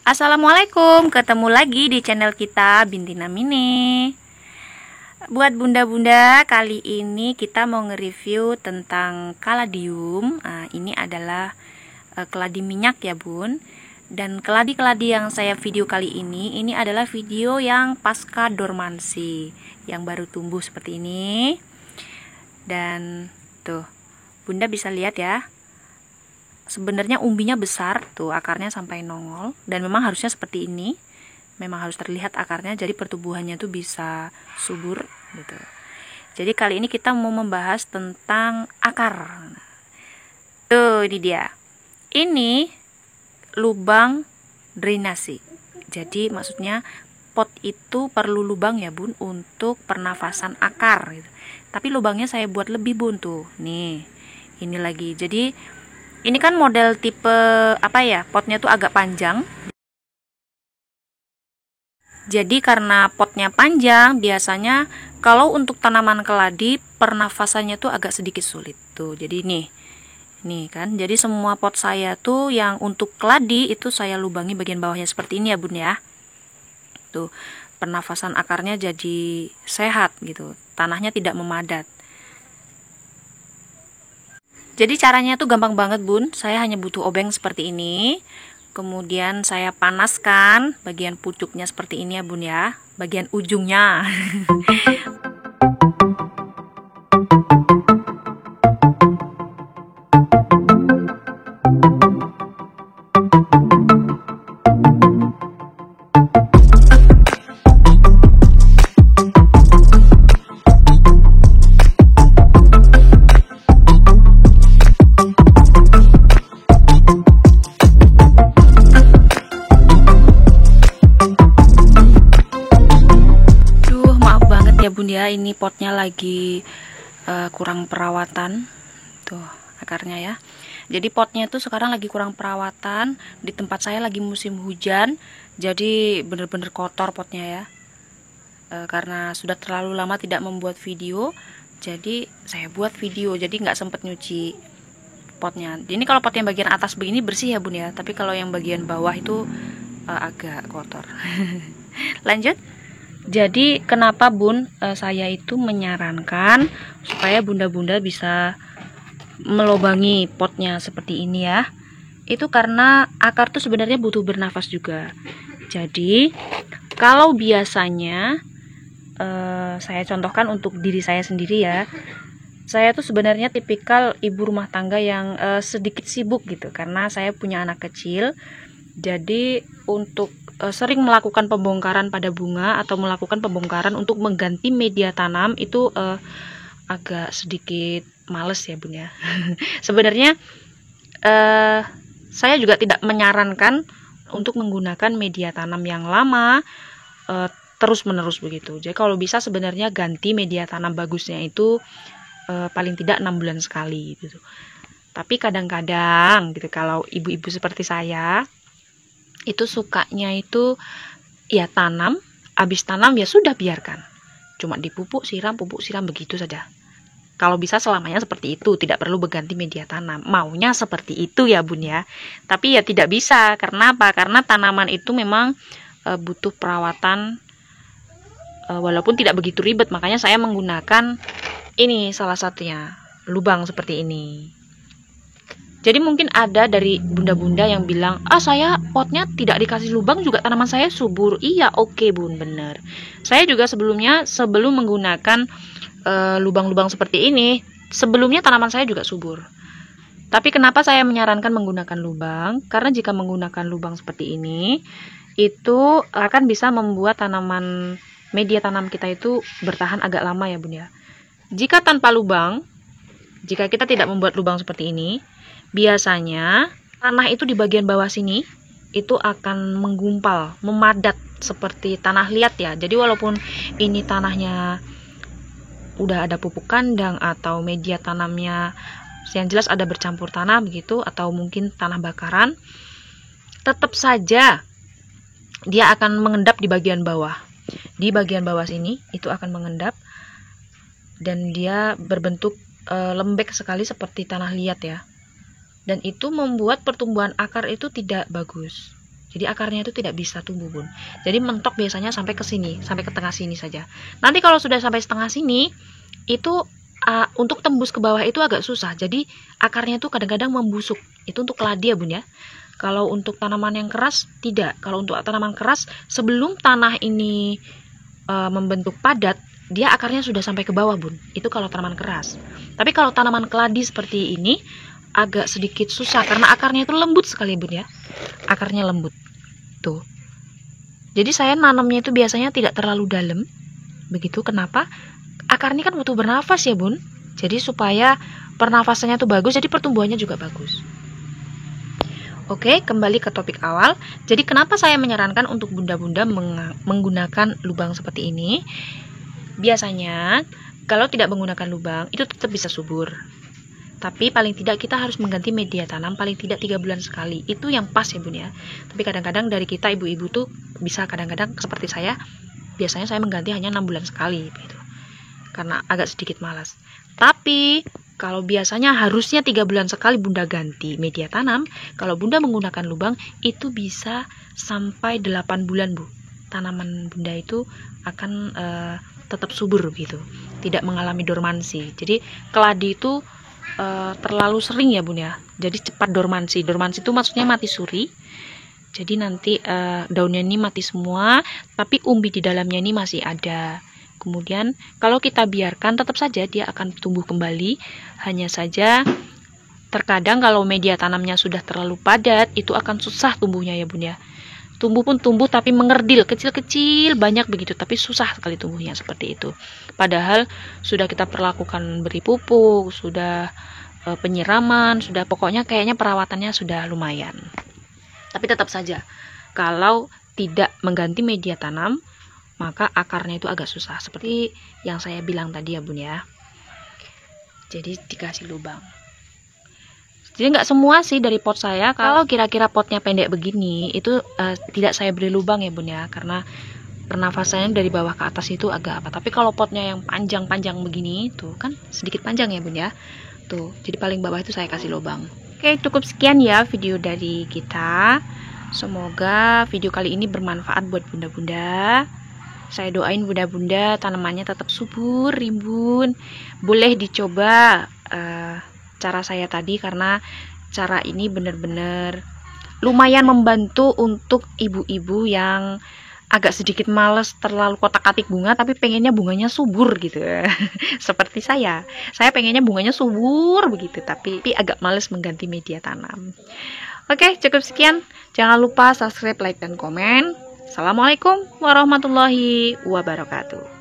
Assalamualaikum, ketemu lagi di channel kita Bintina Mini. Buat bunda-bunda, kali ini kita mau nge-review tentang kaladium. Nah, ini adalah keladi minyak ya bun. Dan keladi-keladi yang saya video kali ini adalah video yang pasca dormansi, yang baru tumbuh seperti ini. Dan tuh, bunda bisa lihat ya, sebenarnya umbinya besar, tuh akarnya sampai nongol, dan memang harusnya seperti ini, memang harus terlihat akarnya, jadi pertumbuhannya tuh bisa subur gitu. Jadi kali ini kita mau membahas tentang akar. Tuh, ini dia. Ini lubang drainasi. Jadi maksudnya pot itu perlu lubang ya bun untuk pernafasan akar gitu. Tapi lubangnya saya buat lebih bun tuh. Nih, ini lagi. Jadi ini kan model tipe apa ya, potnya tuh agak panjang. Jadi karena potnya panjang, biasanya kalau untuk tanaman keladi pernafasannya tuh agak sedikit sulit tuh. Jadi nih kan. Jadi semua pot saya tuh yang untuk keladi itu saya lubangi bagian bawahnya seperti ini ya bun ya. Tuh, pernafasan akarnya jadi sehat gitu. Tanahnya tidak memadat. Jadi caranya tuh gampang banget bun, saya hanya butuh obeng seperti ini. Kemudian saya panaskan bagian pucuknya seperti ini ya bun ya, bagian ujungnya. Ya bun ya, ini potnya lagi kurang perawatan tuh akarnya ya. Jadi potnya tuh sekarang lagi kurang perawatan, di tempat saya lagi musim hujan, jadi bener-bener kotor potnya ya. Karena sudah terlalu lama tidak membuat video, jadi saya buat video, jadi nggak sempet nyuci potnya. Ini kalau pot yang bagian atas begini bersih ya bun ya, tapi kalau yang bagian bawah itu agak kotor. Lanjut. Jadi kenapa bun saya itu menyarankan supaya bunda-bunda bisa melobangi potnya seperti ini ya. Itu karena akar tuh sebenarnya butuh bernafas juga. Jadi kalau biasanya saya contohkan untuk diri saya sendiri ya. Saya tuh sebenarnya tipikal ibu rumah tangga yang sedikit sibuk gitu, karena saya punya anak kecil. Jadi untuk sering melakukan pembongkaran pada bunga atau melakukan pembongkaran untuk mengganti media tanam itu agak sedikit males ya bun ya. Sebenarnya saya juga tidak menyarankan untuk menggunakan media tanam yang lama terus menerus begitu. Jadi kalau bisa sebenarnya ganti media tanam bagusnya itu paling tidak 6 bulan sekali gitu. Tapi kadang-kadang gitu, kalau ibu-ibu seperti saya itu sukanya itu ya tanam, habis tanam ya sudah biarkan, cuma dipupuk siram begitu saja. Kalau bisa selamanya seperti itu, tidak perlu berganti media tanam, maunya seperti itu ya bun ya. Tapi ya tidak bisa, karena apa? Karena tanaman itu memang butuh perawatan, walaupun tidak begitu ribet. Makanya saya menggunakan ini salah satunya, lubang seperti ini. Jadi mungkin ada dari bunda-bunda yang bilang, saya potnya tidak dikasih lubang juga tanaman saya subur. Iya, oke bun, bener. Saya juga sebelumnya, sebelum menggunakan lubang-lubang seperti ini, sebelumnya tanaman saya juga subur. Tapi kenapa saya menyarankan menggunakan lubang? Karena jika menggunakan lubang seperti ini, itu akan bisa membuat tanaman, media tanam kita itu bertahan agak lama ya bun ya. Jika tanpa lubang, jika kita tidak membuat lubang seperti ini, biasanya tanah itu di bagian bawah sini itu akan menggumpal, memadat seperti tanah liat ya. Jadi walaupun ini tanahnya udah ada pupuk kandang atau media tanamnya yang jelas ada bercampur tanah begitu, atau mungkin tanah bakaran, tetap saja dia akan mengendap di bagian bawah. Di bagian bawah sini itu akan mengendap dan dia berbentuk lembek sekali seperti tanah liat ya. Dan itu membuat pertumbuhan akar itu tidak bagus. Jadi akarnya itu tidak bisa tumbuh, Bun. Jadi mentok biasanya sampai ke sini, sampai ke tengah sini saja. Nanti kalau sudah sampai setengah sini, itu untuk tembus ke bawah itu agak susah. Jadi akarnya itu kadang-kadang membusuk. Itu untuk keladi ya, Bun ya. Kalau untuk tanaman yang keras tidak. Kalau untuk tanaman keras, sebelum tanah ini membentuk padat, dia akarnya sudah sampai ke bawah, Bun. Itu kalau tanaman keras. Tapi kalau tanaman keladi seperti ini agak sedikit susah karena akarnya itu lembut sekali, Bun ya. Akarnya lembut. Tuh. Jadi saya nanamnya itu biasanya tidak terlalu dalam. Begitu. Kenapa? Akarnya kan butuh bernafas ya, Bun. Jadi supaya pernafasannya itu bagus, jadi pertumbuhannya juga bagus. Oke, kembali ke topik awal. Jadi kenapa saya menyarankan untuk bunda-bunda menggunakan lubang seperti ini? Biasanya kalau tidak menggunakan lubang itu tetap bisa subur. Tapi paling tidak kita harus mengganti media tanam paling tidak 3 bulan sekali. Itu yang pas ya, Bun ya. Tapi kadang-kadang dari kita ibu-ibu tuh bisa kadang-kadang seperti saya, biasanya saya mengganti hanya 6 bulan sekali gitu. Karena agak sedikit malas. Tapi kalau biasanya harusnya 3 bulan sekali Bunda ganti media tanam, kalau Bunda menggunakan lubang itu bisa sampai 8 bulan, Bu. Tanaman Bunda itu akan tetap subur gitu. Tidak mengalami dormansi. Jadi keladi itu terlalu sering ya, Bun ya. Jadi cepat dormansi. Dormansi itu maksudnya mati suri. Jadi nanti daunnya ini mati semua, tapi umbi di dalamnya ini masih ada. Kemudian kalau kita biarkan tetap saja dia akan tumbuh kembali. Hanya saja terkadang kalau media tanamnya sudah terlalu padat, itu akan susah tumbuhnya ya, Bun ya. Tumbuh pun tumbuh tapi mengerdil, kecil-kecil banyak begitu, tapi susah sekali tumbuhnya seperti itu. Padahal sudah kita perlakukan beri pupuk, sudah penyiraman, sudah pokoknya kayaknya perawatannya sudah lumayan. Tapi tetap saja kalau tidak mengganti media tanam, maka akarnya itu agak susah seperti yang saya bilang tadi ya, Bun ya. Jadi dikasih lubang. Jadi nggak semua sih dari pot saya. Kalau kira-kira potnya pendek begini, itu tidak saya beri lubang ya, Bun ya, karena pernafasannya dari bawah ke atas itu agak apa. Tapi kalau potnya yang panjang-panjang begini, tuh kan sedikit panjang ya, Bun ya. Tuh, jadi paling bawah itu saya kasih lubang. Oke, cukup sekian ya video dari kita. Semoga video kali ini bermanfaat buat bunda-bunda. Saya doain bunda-bunda tanamannya tetap subur, rimbun. Boleh dicoba cara saya tadi, karena cara ini benar-benar lumayan membantu untuk ibu-ibu yang agak sedikit males terlalu kotak-katik bunga tapi pengennya bunganya subur gitu. Seperti saya pengennya bunganya subur begitu tapi agak males mengganti media tanam. Oke, cukup sekian. Jangan lupa subscribe, like, dan komen. Assalamualaikum warahmatullahi wabarakatuh.